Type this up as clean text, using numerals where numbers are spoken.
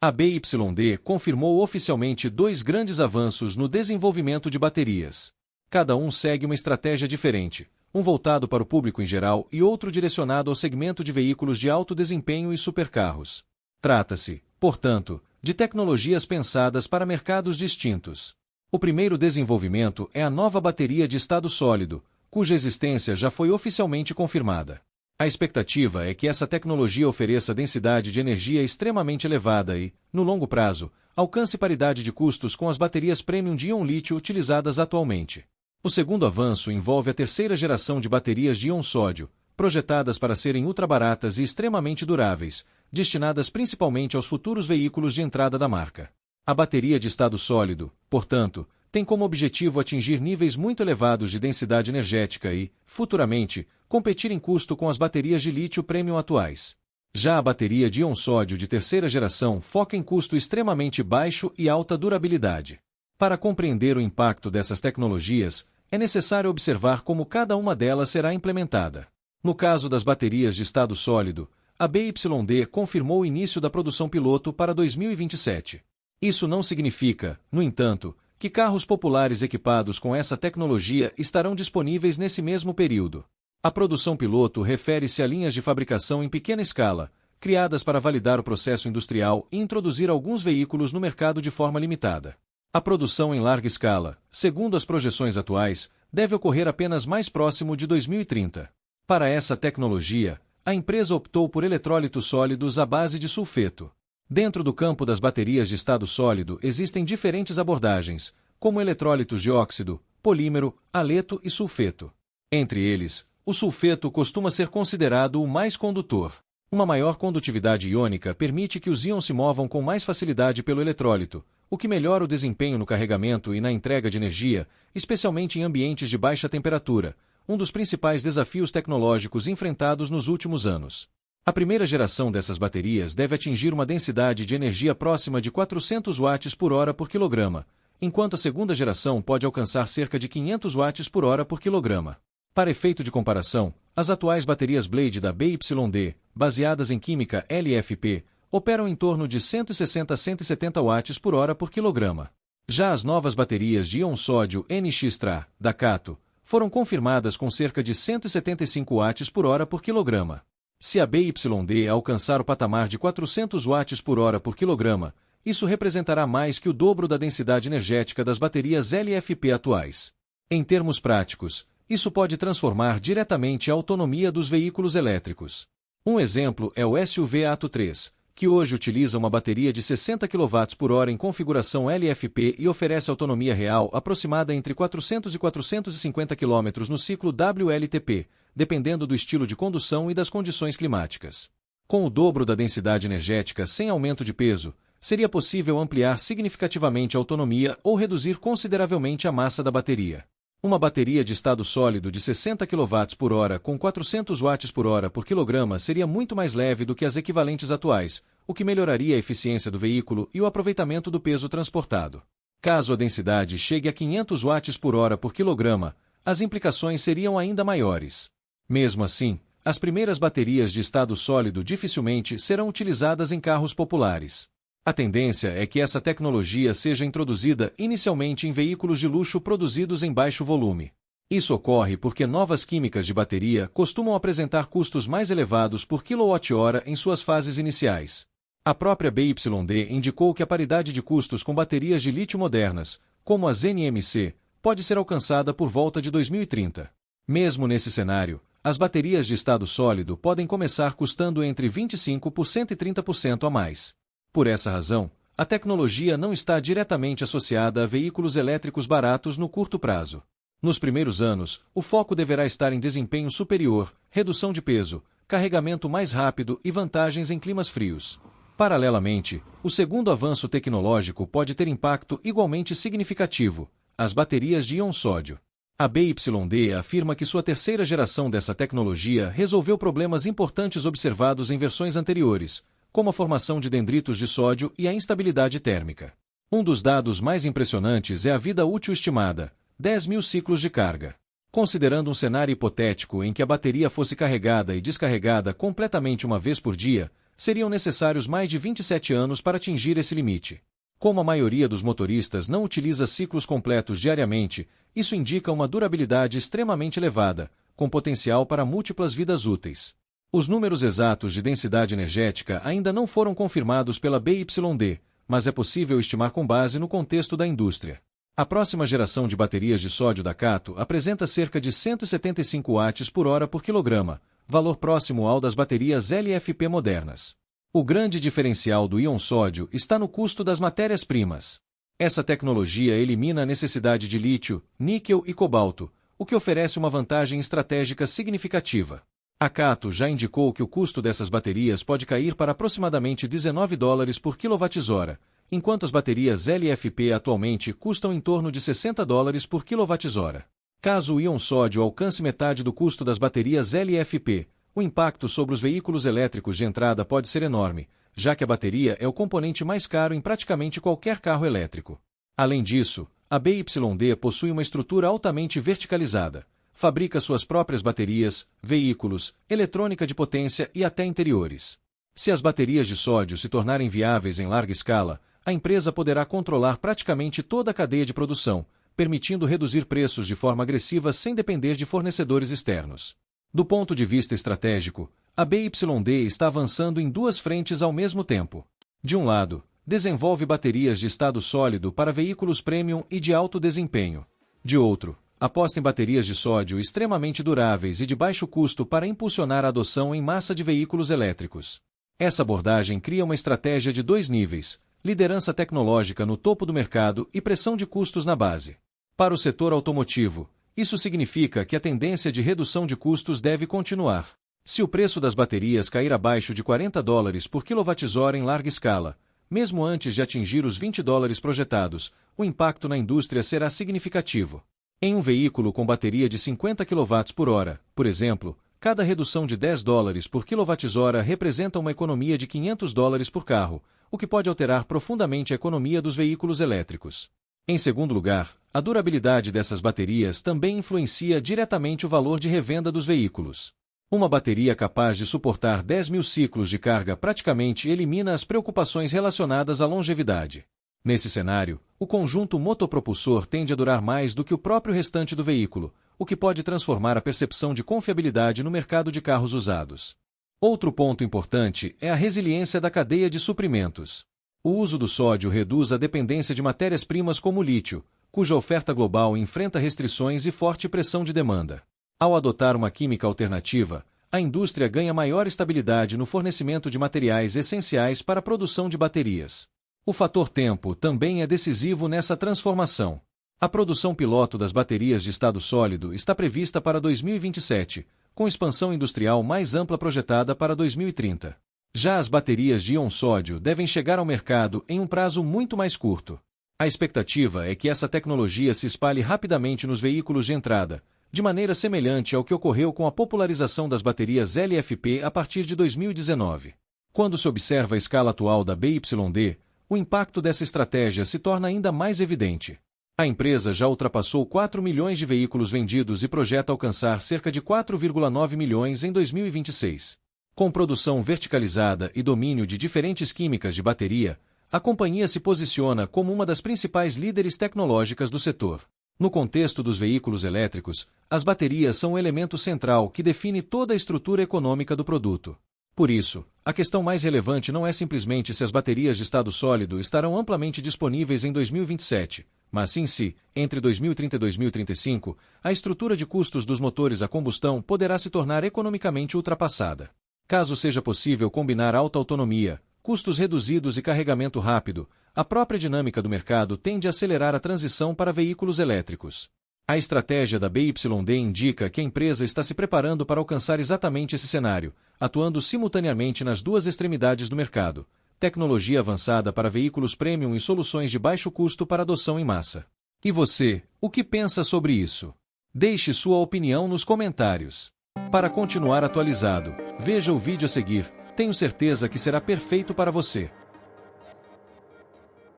A BYD confirmou oficialmente dois grandes avanços no desenvolvimento de baterias. Cada um segue uma estratégia diferente, um voltado para o público em geral e outro direcionado ao segmento de veículos de alto desempenho e supercarros. Trata-se, portanto, de tecnologias pensadas para mercados distintos. O primeiro desenvolvimento é a nova bateria de estado sólido, cuja existência já foi oficialmente confirmada. A expectativa é que essa tecnologia ofereça densidade de energia extremamente elevada e, no longo prazo, alcance paridade de custos com as baterias premium de íon-lítio utilizadas atualmente. O segundo avanço envolve a terceira geração de baterias de íon-sódio, projetadas para serem ultrabaratas e extremamente duráveis, destinadas principalmente aos futuros veículos de entrada da marca. A bateria de estado sólido, portanto, tem como objetivo atingir níveis muito elevados de densidade energética e, futuramente, competir em custo com as baterias de lítio premium atuais. Já a bateria de íon-sódio de terceira geração foca em custo extremamente baixo e alta durabilidade. Para compreender o impacto dessas tecnologias, é necessário observar como cada uma delas será implementada. No caso das baterias de estado sólido, a BYD confirmou o início da produção piloto para 2027. Isso não significa, no entanto, que carros populares equipados com essa tecnologia estarão disponíveis nesse mesmo período. A produção piloto refere-se a linhas de fabricação em pequena escala, criadas para validar o processo industrial e introduzir alguns veículos no mercado de forma limitada. A produção em larga escala, segundo as projeções atuais, deve ocorrer apenas mais próximo de 2030. Para essa tecnologia, a empresa optou por eletrólitos sólidos à base de sulfeto. Dentro do campo das baterias de estado sólido existem diferentes abordagens, como eletrólitos de óxido, polímero, haleto e sulfeto. Entre eles, o sulfeto costuma ser considerado o mais condutor. Uma maior condutividade iônica permite que os íons se movam com mais facilidade pelo eletrólito, o que melhora o desempenho no carregamento e na entrega de energia, especialmente em ambientes de baixa temperatura, um dos principais desafios tecnológicos enfrentados nos últimos anos. A primeira geração dessas baterias deve atingir uma densidade de energia próxima de 400 watts por hora por quilograma, enquanto a segunda geração pode alcançar cerca de 500 watts por hora por quilograma. Para efeito de comparação, as atuais baterias Blade da BYD, baseadas em química LFP, operam em torno de 160 a 170 watts por hora por quilograma. Já as novas baterias de íon-sódio NX-Tra, da Kato, foram confirmadas com cerca de 175 watts por hora por quilograma. Se a BYD alcançar o patamar de 400 watts por hora por quilograma, isso representará mais que o dobro da densidade energética das baterias LFP atuais. Em termos práticos, isso pode transformar diretamente a autonomia dos veículos elétricos. Um exemplo é o SUV Atto 3, que hoje utiliza uma bateria de 60 kW por hora em configuração LFP e oferece autonomia real aproximada entre 400 e 450 km no ciclo WLTP, dependendo do estilo de condução e das condições climáticas. Com o dobro da densidade energética sem aumento de peso, seria possível ampliar significativamente a autonomia ou reduzir consideravelmente a massa da bateria. Uma bateria de estado sólido de 60 kW por hora com 400 watts por hora por quilograma seria muito mais leve do que as equivalentes atuais, o que melhoraria a eficiência do veículo e o aproveitamento do peso transportado. Caso a densidade chegue a 500 watts por hora por quilograma, as implicações seriam ainda maiores. Mesmo assim, as primeiras baterias de estado sólido dificilmente serão utilizadas em carros populares. A tendência é que essa tecnologia seja introduzida inicialmente em veículos de luxo produzidos em baixo volume. Isso ocorre porque novas químicas de bateria costumam apresentar custos mais elevados por quilowatt-hora em suas fases iniciais. A própria BYD indicou que a paridade de custos com baterias de lítio modernas, como as NMC, pode ser alcançada por volta de 2030. Mesmo nesse cenário, as baterias de estado sólido podem começar custando entre 25% e 30% a mais. Por essa razão, a tecnologia não está diretamente associada a veículos elétricos baratos no curto prazo. Nos primeiros anos, o foco deverá estar em desempenho superior, redução de peso, carregamento mais rápido e vantagens em climas frios. Paralelamente, o segundo avanço tecnológico pode ter impacto igualmente significativo: as baterias de íon-sódio. A BYD afirma que sua terceira geração dessa tecnologia resolveu problemas importantes observados em versões anteriores, como a formação de dendritos de sódio e a instabilidade térmica. Um dos dados mais impressionantes é a vida útil estimada, 10.000 ciclos de carga. Considerando um cenário hipotético em que a bateria fosse carregada e descarregada completamente uma vez por dia, seriam necessários mais de 27 anos para atingir esse limite. Como a maioria dos motoristas não utiliza ciclos completos diariamente, isso indica uma durabilidade extremamente elevada, com potencial para múltiplas vidas úteis. Os números exatos de densidade energética ainda não foram confirmados pela BYD, mas é possível estimar com base no contexto da indústria. A próxima geração de baterias de sódio da Kato apresenta cerca de 175 watts por hora por quilograma, valor próximo ao das baterias LFP modernas. O grande diferencial do íon sódio está no custo das matérias-primas. Essa tecnologia elimina a necessidade de lítio, níquel e cobalto, o que oferece uma vantagem estratégica significativa. A Kato já indicou que o custo dessas baterias pode cair para aproximadamente $19 por kWh, enquanto as baterias LFP atualmente custam em torno de $60 por kWh. Caso o íon sódio alcance metade do custo das baterias LFP, o impacto sobre os veículos elétricos de entrada pode ser enorme, já que a bateria é o componente mais caro em praticamente qualquer carro elétrico. Além disso, a BYD possui uma estrutura altamente verticalizada. Fabrica suas próprias baterias, veículos, eletrônica de potência e até interiores. Se as baterias de sódio se tornarem viáveis em larga escala, a empresa poderá controlar praticamente toda a cadeia de produção, permitindo reduzir preços de forma agressiva sem depender de fornecedores externos. Do ponto de vista estratégico, a BYD está avançando em duas frentes ao mesmo tempo. De um lado, desenvolve baterias de estado sólido para veículos premium e de alto desempenho. De outro, aposta em baterias de sódio extremamente duráveis e de baixo custo para impulsionar a adoção em massa de veículos elétricos. Essa abordagem cria uma estratégia de dois níveis: liderança tecnológica no topo do mercado e pressão de custos na base. Para o setor automotivo, isso significa que a tendência de redução de custos deve continuar. Se o preço das baterias cair abaixo de $40 por kWh em larga escala, mesmo antes de atingir os $20 projetados, o impacto na indústria será significativo. Em um veículo com bateria de 50 kWh, por exemplo, cada redução de $10 por kWh representa uma economia de $500 por carro, o que pode alterar profundamente a economia dos veículos elétricos. Em segundo lugar, a durabilidade dessas baterias também influencia diretamente o valor de revenda dos veículos. Uma bateria capaz de suportar 10.000 ciclos de carga praticamente elimina as preocupações relacionadas à longevidade. Nesse cenário, o conjunto motopropulsor tende a durar mais do que o próprio restante do veículo, o que pode transformar a percepção de confiabilidade no mercado de carros usados. Outro ponto importante é a resiliência da cadeia de suprimentos. O uso do sódio reduz a dependência de matérias-primas como o lítio, cuja oferta global enfrenta restrições e forte pressão de demanda. Ao adotar uma química alternativa, a indústria ganha maior estabilidade no fornecimento de materiais essenciais para a produção de baterias. O fator tempo também é decisivo nessa transformação. A produção piloto das baterias de estado sólido está prevista para 2027, com expansão industrial mais ampla projetada para 2030. Já as baterias de íon sódio devem chegar ao mercado em um prazo muito mais curto. A expectativa é que essa tecnologia se espalhe rapidamente nos veículos de entrada, de maneira semelhante ao que ocorreu com a popularização das baterias LFP a partir de 2019. Quando se observa a escala atual da BYD, o impacto dessa estratégia se torna ainda mais evidente. A empresa já ultrapassou 4 milhões de veículos vendidos e projeta alcançar cerca de 4,9 milhões em 2026. Com produção verticalizada e domínio de diferentes químicas de bateria, a companhia se posiciona como uma das principais líderes tecnológicas do setor. No contexto dos veículos elétricos, as baterias são o elemento central que define toda a estrutura econômica do produto. Por isso, a questão mais relevante não é simplesmente se as baterias de estado sólido estarão amplamente disponíveis em 2027, mas sim se, entre 2030 e 2035, a estrutura de custos dos motores a combustão poderá se tornar economicamente ultrapassada. Caso seja possível combinar alta autonomia, custos reduzidos e carregamento rápido, a própria dinâmica do mercado tende a acelerar a transição para veículos elétricos. A estratégia da BYD indica que a empresa está se preparando para alcançar exatamente esse cenário, atuando simultaneamente nas duas extremidades do mercado: tecnologia avançada para veículos premium e soluções de baixo custo para adoção em massa. E você, o que pensa sobre isso? Deixe sua opinião nos comentários. Para continuar atualizado, veja o vídeo a seguir, tenho certeza que será perfeito para você.